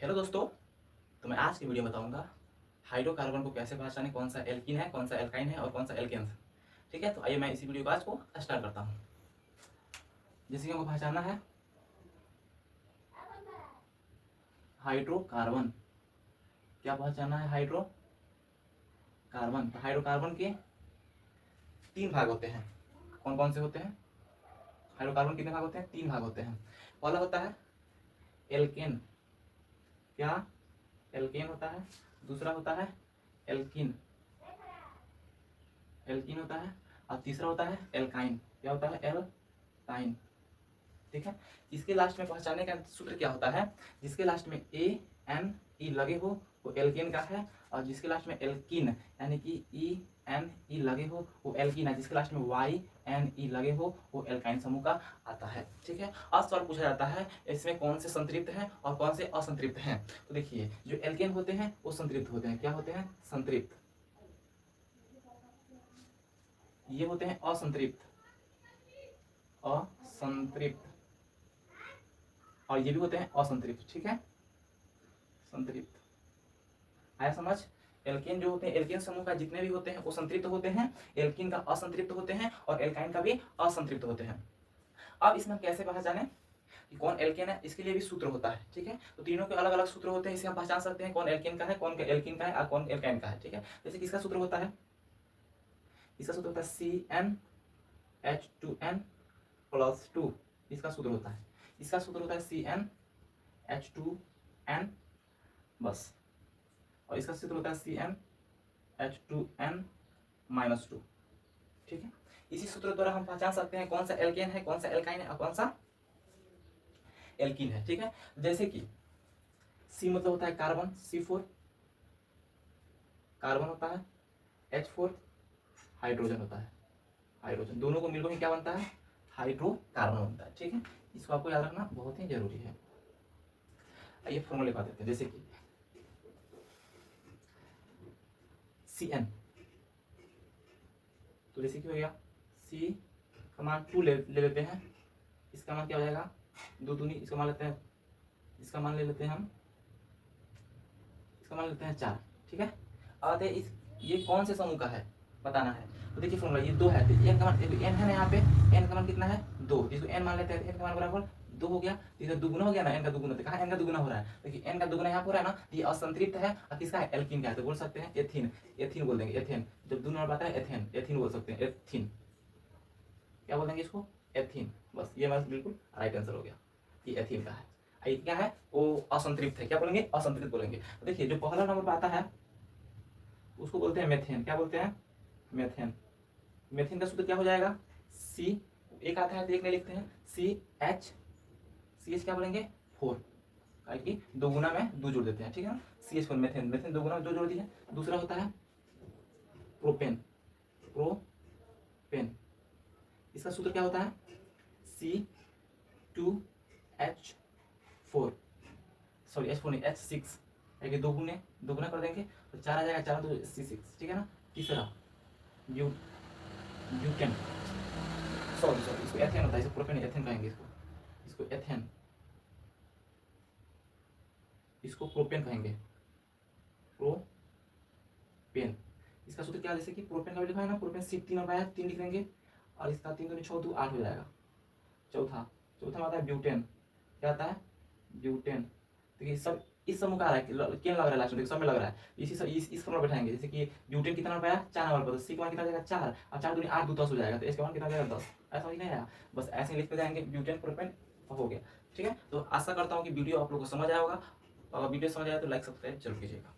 Hello दोस्तों, तो मैं आज की वीडियो में बताऊंगा हाइड्रोकार्बन को कैसे पहचानें, कौन सा एल्कीन है, कौन सा एल्काइन है और कौन सा एल्केन्स है। ठीक है, तो आइए मैं इसी वीडियो को आज को स्टार्ट करता हूँ। जैसे कि हमको पहचानना है हाइड्रोकार्बन, क्या पहचानना है हाइड्रोकार्बन। तो हाइड्रोकार्बन के तीन भाग होते हैं। कौन कौन से होते हैं? हाइड्रोकार्बन कितने भाग होते हैं? तीन भाग होते हैं। पहला होता है एल्केन, क्या एल्केन होता है। दूसरा होता है एल्किन, एल्किन होता है। और तीसरा होता है एल्काइन, क्या होता है? एल्काइन। ठीक है, इसके लास्ट में पहचानने का सूत्र क्या होता है? जिसके लास्ट में ए एन ई लगे हो वो एल्केन का है, और जिसके लास्ट में एल्किन यानी कि ई एन ई लगे हो वो एल्किन है, जिसके लास्ट में वाई एन ई लगे हो वो एल्काइन समूह का आता है। ठीक है, आज सवाल पूछा जाता है इसमें कौन से संतृप्त हैं और कौन से असंतृप्त हैं। तो देखिए, जो एल्केन होते हैं वो संतृप्त होते हैं। क्या होते हैं? संतृप्त। ये होते हैं असंतृप्त, असंतृप्त। और ये भी होते हैं असंतृप्त। ठीक है, संतृप्त आया समझ। एल्केन जो होते हैं, एल्केन समूह का जितने भी होते हैं वो संतृप्त होते हैं, एल्किन का असंतृप्त होते हैं और एल्काइन का भी असंतृप्त होते हैं। अब इसमें हम कैसे पहचाने कि कौन एल्केन है? इसके लिए भी सूत्र होता है। ठीक है, तो तीनों के अलग अलग सूत्र होते हैं, इसे हम पहचान सकते हैं कौन एल्केन का है, कौन एल्किन का है और कौन एल्काइन का है। ठीक है, जैसे किसका सूत्र होता है? इसका सूत्र होता है CnH2n+2। इसका सूत्र होता है, इसका सूत्र होता है CnH2n बस, और इसका सूत्र होता है CnH2n-2। ठीक है, इसी सूत्र द्वारा हम पहचान सकते हैं कौन सा एल्केन है, कौन सा एल्काइन है और कौन सा एल्किन है। ठीक है, जैसे कि C मतलब होता है कार्बन, C4 कार्बन होता है, H4 हाइड्रोजन होता है, हाइड्रोजन। दोनों को मिलकर क्या बनता है? हाइड्रोकार्बन बनता है। ठीक है, इसको आपको याद रखना बहुत ही जरूरी है। आइए फॉर्मूला लिखा देते हैं। जैसे कि Cn, तो जैसे कि हो गया C का मान 2 ले लेते हैं, इसका मान क्या हो जाएगा? 2 दूनी, इसका मान लेते हैं, इसका मान ले लेते हैं हम, इसका मान लेते हैं 4। ठीक है, अब आते हैं इस ये कौन से समूह का है बताना है। तो देखिए फॉर्मूला, ये 2 है तो n का मान, n है ना यहाँ पे, n का मान कितना है? 2, जिसको n मान लेते हैं n का मान बराबर 2 हो गया। तो इधर दुगुना हो गया ना, n का दुगुना। तो कहाँ n का दुगुना हो रहा है? देखिए n का दुगुना यहाँ पर है ना, तो ये असंतृप्त है और किसका है? एल्किन का है। तो बोल सकते हैं एथिन, एथिन बोल देंगे, एथेन। जब 2 नंबर आता है एथेन, एथिन बोल सकते हैं, एथिन। क्या बोल देंगे इसको? एथिन। बस ये हमारा बिल्कुल राइट आंसर हो गया, ये एथिन का है। ये क्या है? वो असंतृप्त है। क्या बोलेंगे? असंतृप्त बोलेंगे। तो देखिए जो पहला नंबर पर आता है उसको बोलते हैं मेथेन। क्या बोलते हैं? मेथेन। मेथेन का सूत्र क्या हो जाएगा? सी, एक आता है तो एक नहीं लिखते हैं, CH क्या बोलेंगे? 4, कि 2 गुना में 2 जोड़ देते हैं। ठीक है ना, CH4 मेथेन, मेथेन 2 गुना में 2 जोड़ दिया। दूसरा होता है प्रोपेन, प्रोपेन। इसका सूत्र क्या होता है? C2H4, सॉरी H4 नहीं, H6, है 2 गुना कर देंगे तो 4 आ जाएगा, 4 तो C6। ठीक है ना। तीसरा ब्यूटेन, सॉरी इसको एथेन होता है, इसको प्रोपेन एथेन कहेंगे, इसको एथेन, इसको प्रोपेन कहेंगे, प्रोपेन। इसका सूत्र क्या? जैसे कि प्रोपेन का भी लिखा है ना, प्रोपेन C3 और 3 लिख देंगे, और इसका 3 दूनी 6 2 8 हो जाएगा। चौथा में आता है ब्यूटेन। क्या आता है? ब्यूटेन। देखिए सब इस समूह का आ रहा है, केन लग रहा है लास्ट में, सब में लग रहा है। इस फॉर्मूला बैठाएंगे। जैसे कि ब्यूटेन कितना नंबर आया? 4 नंबर पर, तो सी का मान कितना जाएगा? 4, और 4 दूनी 8 2 10 हो जाएगा, तो इसका मान कितना जाएगा? 10। ऐसा ही नहीं आया, बस ऐसे ही लिखते जाएंगे, ब्यूटेन प्रोपेन हो गया। ठीक है, तो आशा करता हूँ कि वीडियो आप लोगों को समझ आया होगा। अगर वीडियो समझ आया तो लाइक सब्सक्राइब जरूर कीजिएगा।